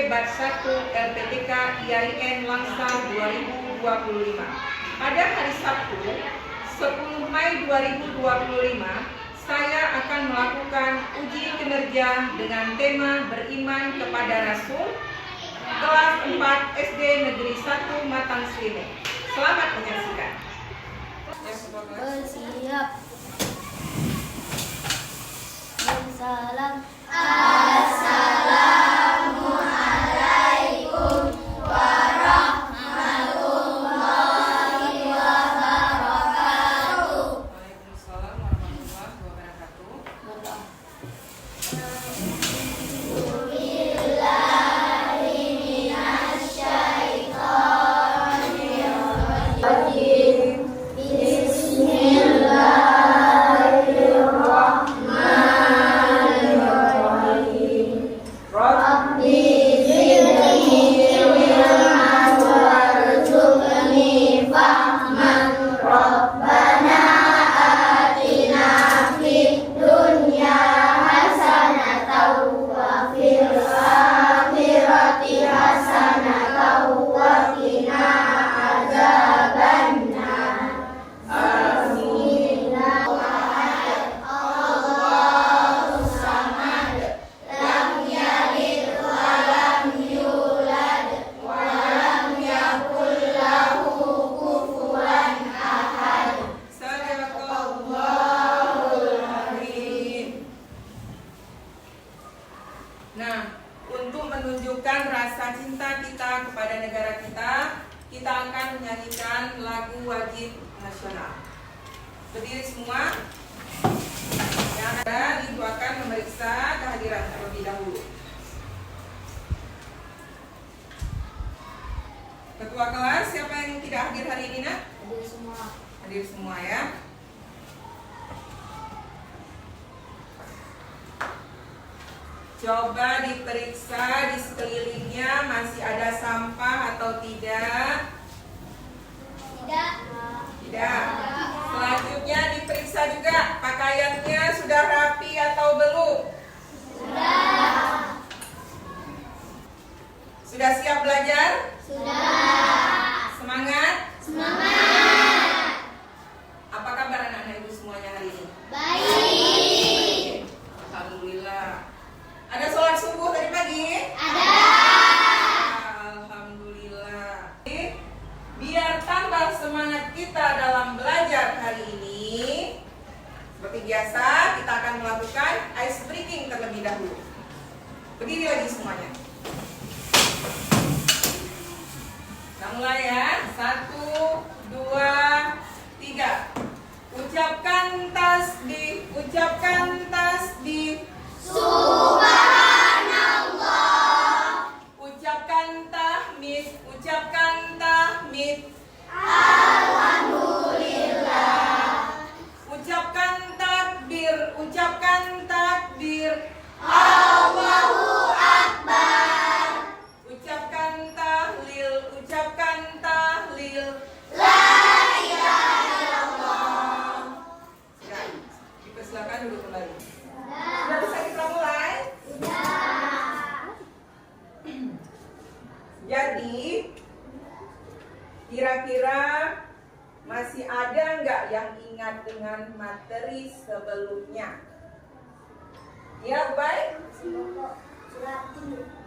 Bat 1 LPTK IAIN Langsa 2025. Pada hari Sabtu 10 Mei 2025, saya akan melakukan uji kinerja dengan tema beriman kepada Rasul kelas 4 SD Negeri 1 Matang Slimek. Selamat menyaksikan. Bersiap. Salam. Assalamualaikum warahmatullahi wabarakatuh. Waalaikumsalam warahmatullahi wabarakatuh. Nah, untuk menunjukkan rasa cinta kita kepada negara kita akan menyanyikan lagu wajib nasional. Berdiri semua. Yang ada itu akan memeriksa kehadiran terlebih dahulu. Ketua kelas, siapa yang tidak hadir hari ini, Nak? Hadir semua. Hadir semua ya. Coba diperiksa di sekelilingnya masih ada sampah atau tidak? Tidak. Tidak. Selanjutnya diperiksa juga pakaiannya sudah rapi atau belum? Sudah. Sudah siap belajar? Sudah. Semangat? Semangat. Apa kabar anak-anak ibu semuanya hari ini? Baik. Alhamdulillah. Ada sholat subuh tadi pagi? Ada. Alhamdulillah. Biar tambah semangat kita dalam belajar hari ini, seperti biasa kita akan melakukan ice breaking terlebih dahulu. Berdiri lagi semuanya. Kita mulai ya. 1, 2, 3. Ucapkan tasbih. Ucapkan tasbih. Subhanallah. Ucapkan tahmid. Ucapkan tahmid. Alhamdulillah. Ucapkan takbir. Ucapkan takbir. Allahu Akbar. Ucapkan tahlil. Ucapkan tahlil. La ilaha illallah. Sudah. Dipersilakan duduk kembali. Sudah bisa kita mulai? Jadi, kira-kira masih ada nggak yang ingat dengan materi sebelumnya? Ya, baik?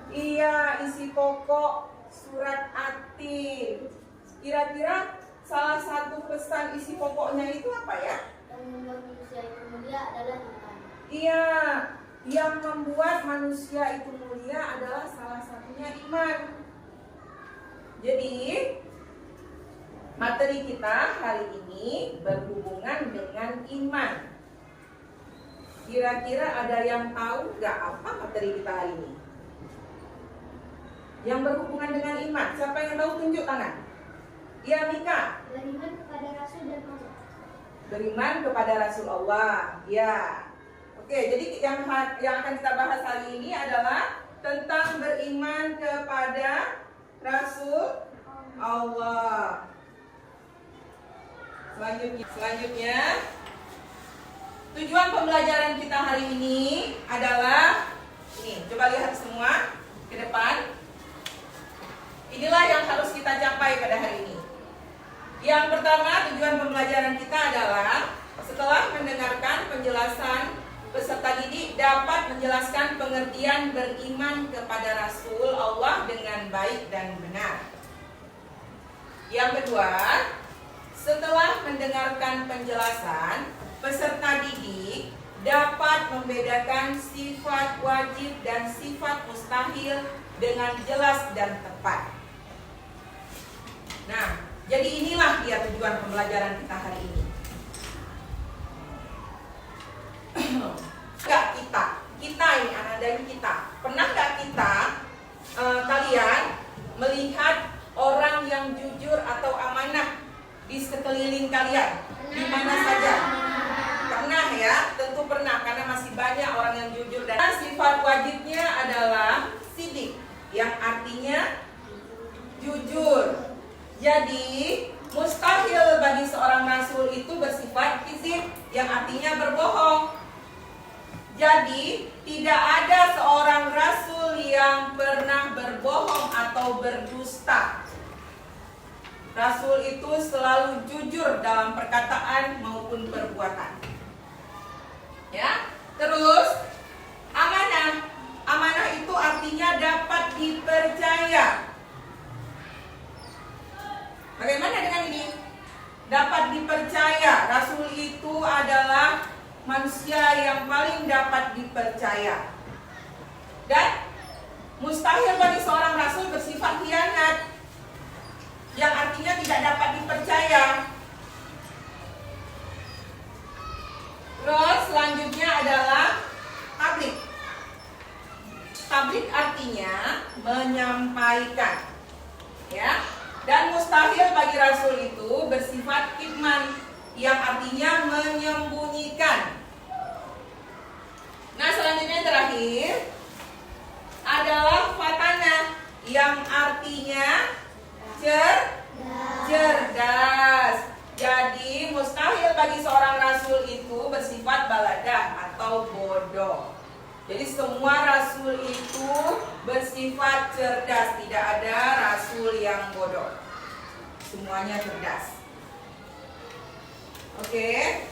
Iya, isi pokok surat At-Tin. Kira-kira salah satu pesan isi pokoknya itu apa ya? Yang membuat manusia itu mulia adalah iman. Iya, yang membuat manusia itu mulia adalah salah satunya iman. Jadi, materi kita hari ini berhubungan dengan iman. Kira-kira ada yang tahu nggak apa materi kita hari ini? Yang berhubungan dengan iman. Siapa yang tahu tunjuk tangan? Iya, Mika. Beriman kepada Rasul dan Allah. Beriman kepada Rasul Allah. Ya. Oke, jadi yang akan kita bahas hari ini adalah tentang beriman kepada Rasul Allah. Selanjutnya, tujuan pembelajaran kita hari ini adalah ini. Coba lihat semua ke depan. sampai pada hari ini. Yang pertama, tujuan pembelajaran kita adalah setelah mendengarkan penjelasan, peserta didik dapat menjelaskan pengertian beriman kepada Rasul Allah dengan baik dan benar. Yang kedua, setelah mendengarkan penjelasan, peserta didik dapat membedakan sifat wajib dan sifat mustahil dengan jelas dan tepat. Nah, jadi inilah dia tujuan pembelajaran kita hari ini. Kita ini anak dan kita. Pernah nggak kita kalian melihat orang yang jujur atau amanah di sekeliling kalian? Di mana saja? Pernah ya? Tentu pernah, karena masih banyak orang yang jujur. Dan sifat wajibnya adalah sidik, yang artinya jujur. Jadi mustahil bagi seorang rasul itu bersifat kizib, yang artinya berbohong. Jadi tidak ada seorang rasul yang pernah berbohong atau berdusta. Rasul itu selalu jujur dalam perkataan maupun perbuatan. Ya, terus amanah. Amanah itu artinya dapat dipercaya. Bagaimana dengan ini? Dapat dipercaya. Rasul itu adalah manusia yang paling dapat dipercaya. Dan mustahil bagi seorang rasul bersifat khianat, yang artinya tidak dapat dipercaya. Terus selanjutnya adalah tabligh. Tabligh artinya menyampaikan, ya. Dan mustahil bagi rasul itu bersifat kitman, yang artinya menyembunyikan. Nah, selanjutnya yang terakhir adalah fatana, yang artinya cerdas. Jadi mustahil bagi seorang rasul itu bersifat baladah atau bodoh. Jadi semua rasul itu bersifat cerdas, tidak ada rasul yang bodoh. Semuanya cerdas. Oke.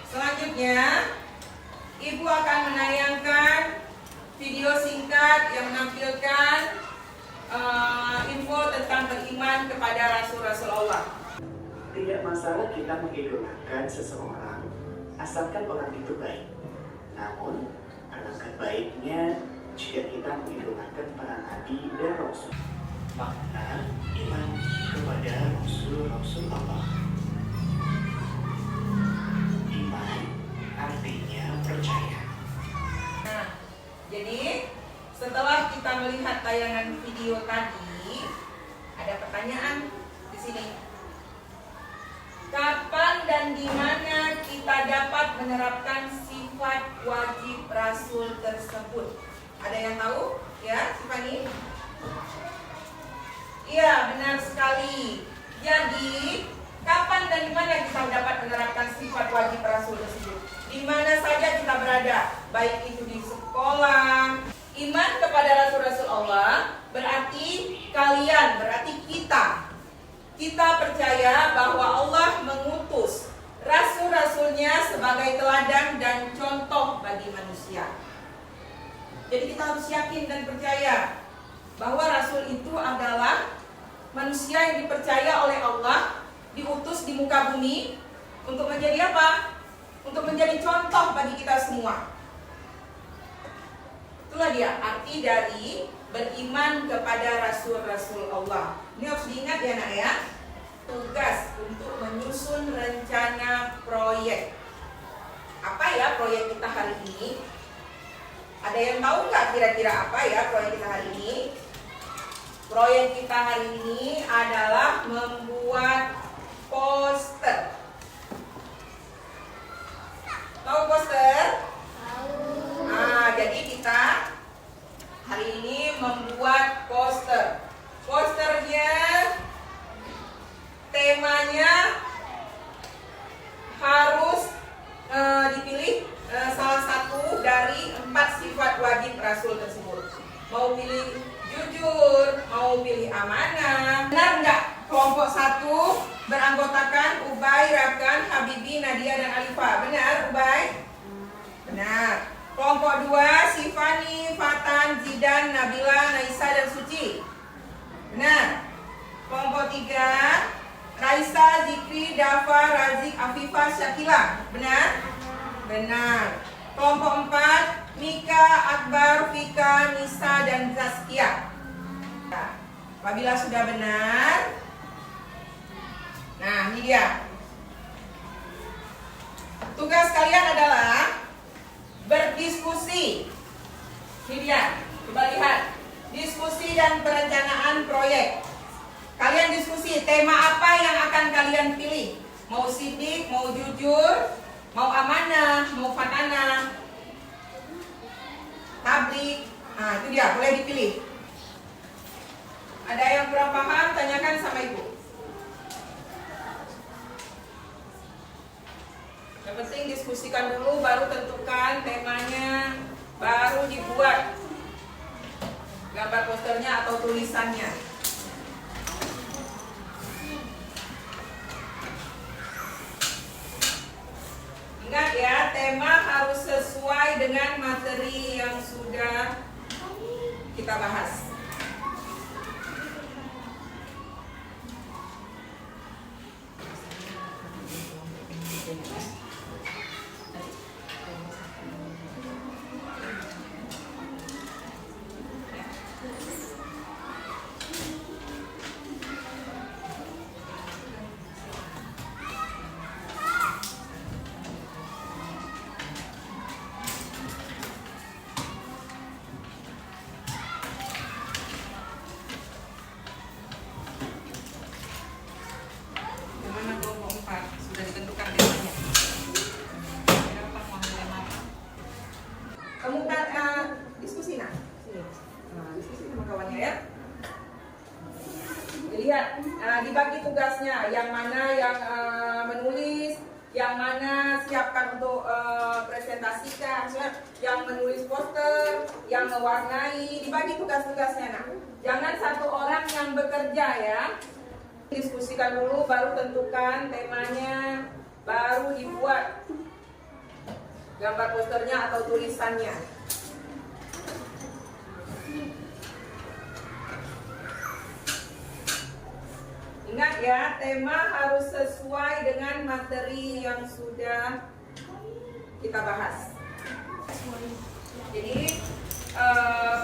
Selanjutnya, Ibu akan menayangkan video singkat yang menampilkan info tentang beriman kepada Rasul-Rasul Allah. Tidak masalah kita mengidolakan seseorang, asalkan orang itu baik. Namun, alangkah baiknya jika kita mengidolakan para nabi dan rasul. Makna iman kepada Rasul-Rasul Allah. Iman artinya percaya. Nah, jadi setelah kita melihat tayangan video tadi, ada pertanyaan di sini. Kapan dan di mana kita dapat menerapkan sifat wajib rasul tersebut? Ada yang tahu? Ya, Tiffany? Iya, benar sekali. Jadi, kapan dan di mana kita dapat menerapkan sifat wajib rasul tersebut? Di mana saja kita berada, baik itu di sekolah. Iman kepada Rasul-Rasul Allah berarti kalian, berarti kita. Kita percaya bahwa Allah mengutus Rasul-Rasulnya sebagai teladan dan contoh bagi manusia. Jadi kita harus yakin dan percaya bahwa Rasul itu adalah manusia yang dipercaya oleh Allah, diutus di muka bumi untuk menjadi apa? Untuk menjadi contoh bagi kita semua. Itulah dia arti dari beriman kepada Rasul-Rasul Allah. Ini harus diingat ya nak ya. Tugas untuk menyusun rencana proyek. Apa ya proyek kita hari ini? Ada yang tahu nggak kira-kira apa ya proyek kita hari ini? Proyek kita hari ini adalah membuat poster. Tahu poster? Nah, jadi kita hari ini membuat poster. Posternya temanya harus dipilih salah satu dari 4 sifat wajib Rasul tersebut. Mau pilih jujur, mau pilih amanah. Benar nggak? Kelompok 1 beranggotakan Ubay, Rakan, Habibi, Nadia, dan Alifa. Benar, Ubay? Benar. Kelompok 2 Sifani, Fatan, Zidan, Nabila, Naisa, dan Suci. Benar. Kelompok 3 Raisa, Zikri, Dafa, Razik, Afifah, Syakila. Benar? Benar. Kelompok 4 Mika, Akbar, Fika, Nisa, dan Zaskia. Nah, apabila sudah benar, nah ini dia. Tugas kalian adalah berdiskusi. Ini dia, coba lihat. Diskusi dan perencanaan proyek. Kalian diskusi, tema apa yang akan kalian pilih? Mau sidik, mau jujur, mau amanah, mau fatanah, tablik. Nah itu dia, boleh dipilih. Ada yang kurang paham, tanyakan sama ibu. Yang penting diskusikan dulu, baru tentukan temanya, baru dibuat gambar posternya atau tulisannya. Ingat ya, tema harus sesuai dengan materi yang sudah kita bahas. Diskusi diskusi sama kawannya ya. Dilihat, dibagi tugasnya, yang mana yang menulis, yang mana siapkan untuk presentasikan, yang menulis poster, yang mewarnai, dibagi tugas-tugasnya. Nah, jangan satu orang yang bekerja ya. Diskusikan dulu, baru tentukan temanya, baru dibuat gambar posternya atau tulisannya. Ingat ya, tema harus sesuai dengan materi yang sudah kita bahas. Jadi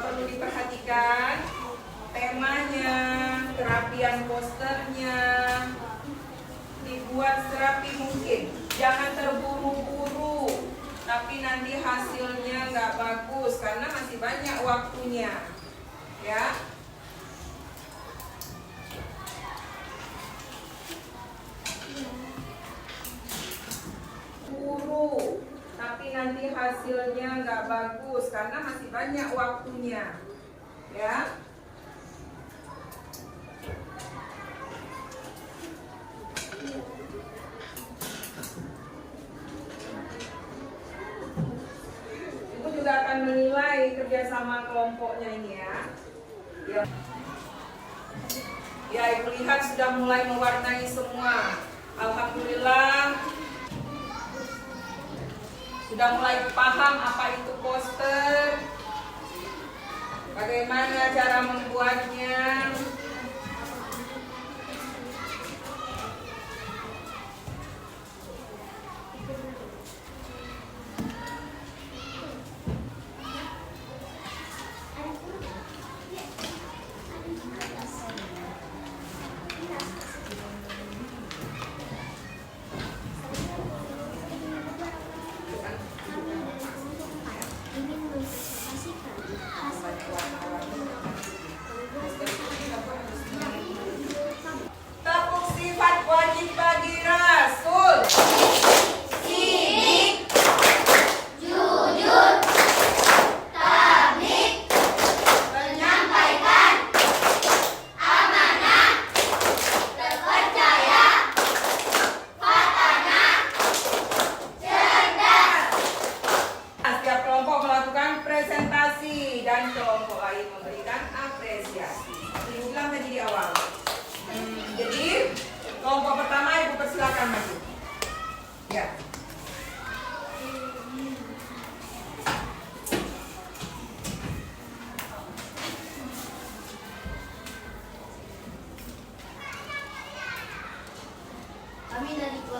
perlu diperhatikan temanya, kerapian posternya, dibuat serapi mungkin. Jangan terburu-buru, tapi nanti hasilnya nggak bagus karena masih banyak waktunya, ya. Tapi nanti hasilnya nggak bagus karena masih banyak waktunya, ya. Itu juga akan menilai kerjasama kelompoknya ini ya. Ya, ibu lihat sudah mulai mewarnai semua. Alhamdulillah. Sudah mulai paham apa itu poster, bagaimana cara membuatnya.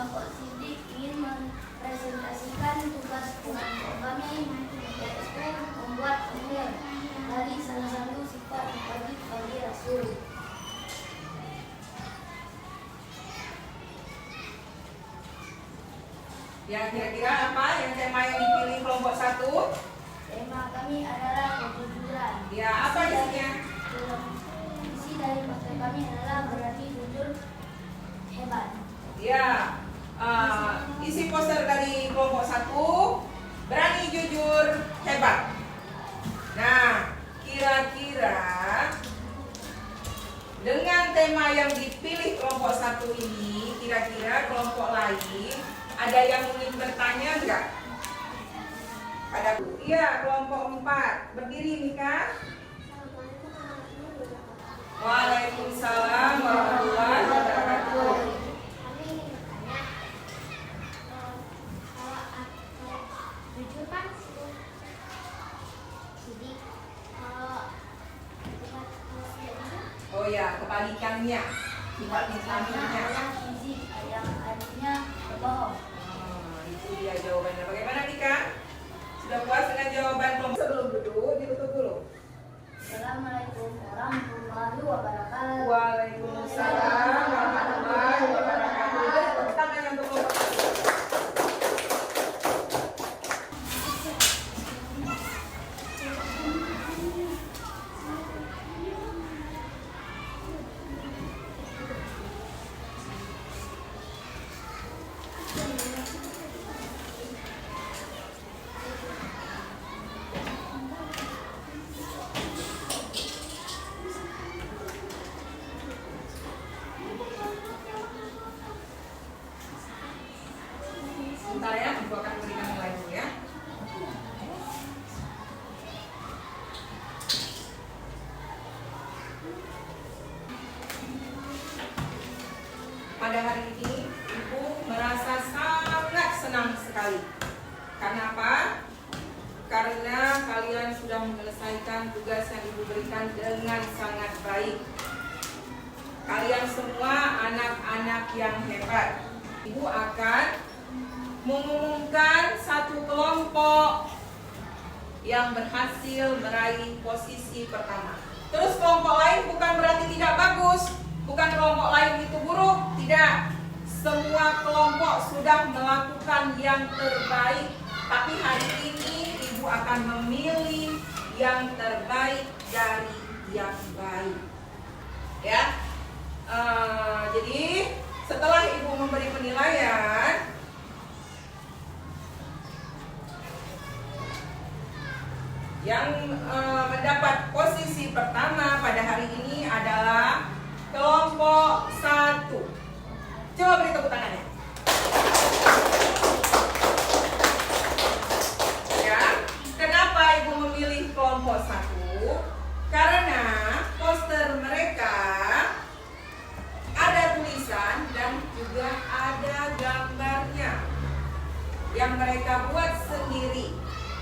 kelompok sidik ingin mempresentasikan tugas kelompok kami, yaitu membuat email dari salah satu sifat wajib bagi Rasul. Yang kira-kira apa yang tema yang dipilih kelompok 1? Tema kami adalah kejujuran. Ya, apa isinya? Isi dari poster kami adalah berani jujur hebat. Ya, isi poster dari kelompok 1, berani jujur hebat. Nah, kira-kira dengan tema yang dipilih kelompok 1 ini, kira-kira kelompok lain ada yang ingin bertanya enggak? Iya, kelompok 4. Berdiri, Mika. Waalaikumsalam warahmatullahi wabarakatuh. Kami ingin bertanya, kalau jujur kan sidik, kalau tidak jujur, Oh ya, kebalikannya. Sifatnya selanjutnya. adalah sidik, yang artinya berbohong. Itu dia jawabannya. Bagaimana, Mika? Sudah puas dengan jawaban kelompok? Sebelum duduk, ditutup dulu. Assalamualaikum warahmatullahi wabarakatuh. Waalaikumsalam warahmatullahi wabarakatuh. Jadi tepuk tangan untuk kelompok 1. Sebentar ya, Ibu akan berikan nilai dulu ya. Pada hari ini, Ibu merasa sangat senang sekali. Karena apa? Karena kalian sudah menyelesaikan tugas yang Ibu berikan dengan sangat baik. Kalian semua anak-anak yang hebat. Ibu akan mengumumkan satu kelompok yang berhasil meraih posisi pertama. Terus kelompok lain bukan berarti tidak bagus, bukan kelompok lain itu buruk, tidak. Semua kelompok sudah melakukan yang terbaik, tapi hari ini Ibu akan memilih yang terbaik dari yang baik. Ya, jadi setelah Ibu memberi penilaian, yang mendapat posisi pertama pada hari ini adalah kelompok 1. Coba beri tepuk tangannya. Ya, kenapa Ibu memilih kelompok 1? Karena poster mereka ada tulisan dan juga ada gambarnya yang mereka buat sendiri.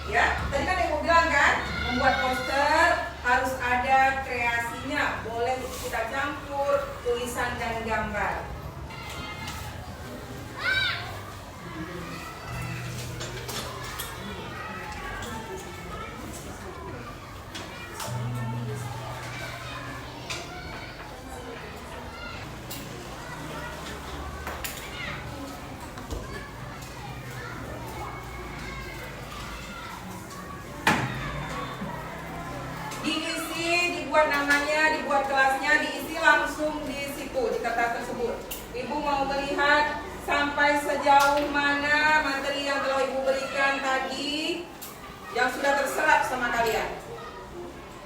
Ya, tadi kan Ibu bilang kan, membuat poster harus ada kreasinya, boleh kita campur tulisan dan gambar. Diisi, dibuat namanya, dibuat kelasnya, diisi langsung di situ, di kertas tersebut. Ibu mau melihat sampai sejauh mana materi yang telah Ibu berikan tadi yang sudah terserap sama kalian.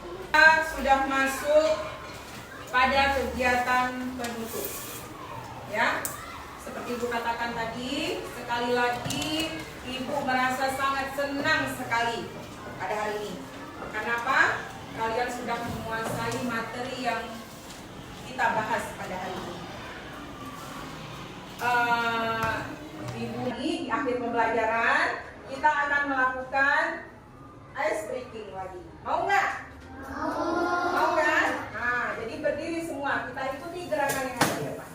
Kita sudah masuk pada kegiatan penutup. Ya, seperti Ibu katakan tadi, sekali lagi Ibu merasa sangat senang sekali pada hari ini. Kenapa? Kalian sudah menguasai materi yang kita bahas pada hari ini. Ibu di akhir pembelajaran kita akan melakukan ice breaking lagi. Mau nggak? Mau kan? Nah, jadi berdiri semua. Kita ikuti gerakan yang ada di depan.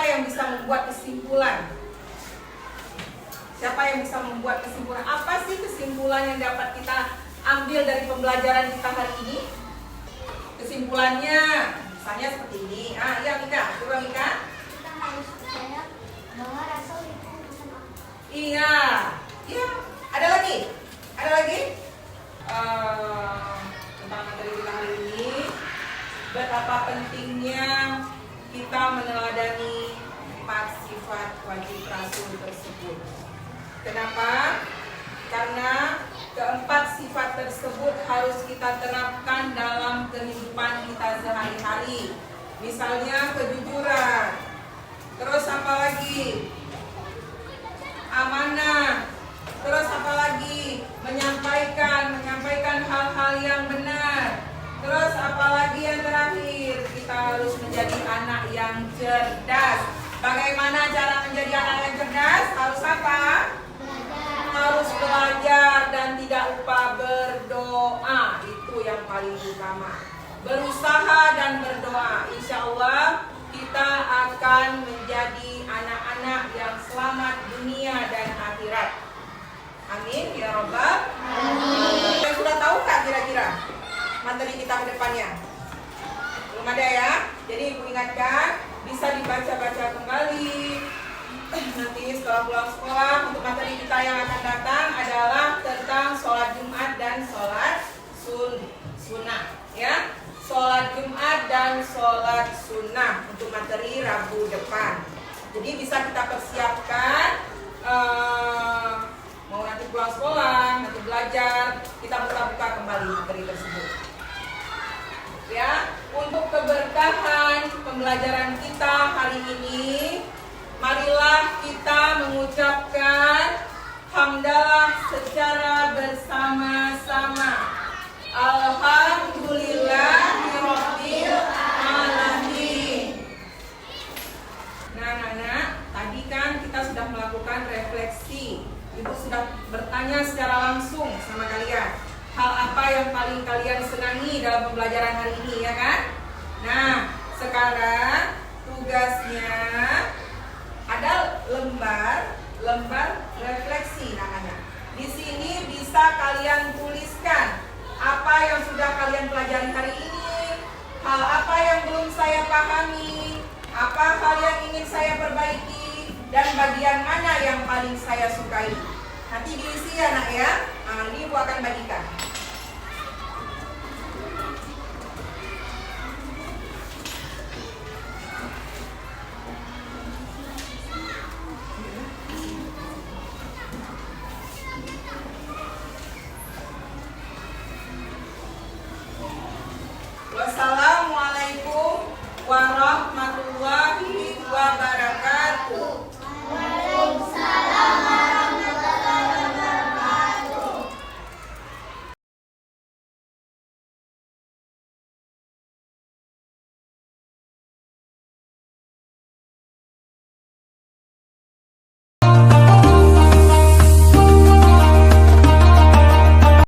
yang bisa membuat kesimpulan? Siapa yang bisa membuat kesimpulan? Apa sih kesimpulan yang dapat kita ambil dari pembelajaran kita hari ini? Kesimpulannya, misalnya seperti ini. Iya Mika, coba Mika. Kita harus percaya bahwa Rasul itu utusan Allah. Iya. Ada lagi? Tentang materi kita hari ini, betapa pentingnya kita meneladani 4 sifat wajib Rasul tersebut. Kenapa? Karena keempat sifat tersebut harus kita terapkan dalam kehidupan kita sehari-hari. Misalnya kejujuran. Terus apa lagi? Amanah. Terus apa lagi? Menyampaikan hal-hal yang benar. Terus apa lagi yang terakhir? Kita harus menjadi anak yang cerdas. Bagaimana cara menjadi anak yang cerdas? Harus apa? Harus belajar dan tidak lupa berdoa. Itu yang paling utama. Berusaha dan berdoa. Insya Allah kita akan menjadi anak-anak yang selamat dunia dan akhirat. Amin ya Rabbal Alamin. Yang sudah tahu nggak kira-kira materi kita ke depannya? Belum ada ya? Jadi Ibu ingatkan, bisa dibaca-baca kembali. Nanti setelah pulang sekolah, untuk materi kita yang akan datang adalah tentang sholat Jumat dan sholat sunnah, ya. Sholat Jumat dan sholat sunnah untuk materi Rabu depan. Jadi bisa kita persiapkan, mau nanti pulang sekolah, nanti belajar, kita buka-buka kembali materi tersebut. Ya, untuk keberkahan pembelajaran kita hari ini, marilah kita mengucapkan hamdalah secara bersama-sama. Alhamdulillahirabbil alamin. Nah, anak-anak, tadi kan kita sudah melakukan refleksi. Ibu sudah bertanya secara langsung sama kalian. Hal apa yang paling kalian senangi dalam pembelajaran hari ini, ya kan? Nah, sekarang tugasnya ada lembar refleksi namanya. Di sini bisa kalian tuliskan apa yang sudah kalian pelajari hari ini, hal apa yang belum saya pahami, apa hal yang ingin saya perbaiki, dan bagian mana yang paling saya sukai. Nanti diisi ya nak ya. Ini Ibu akan bagikan.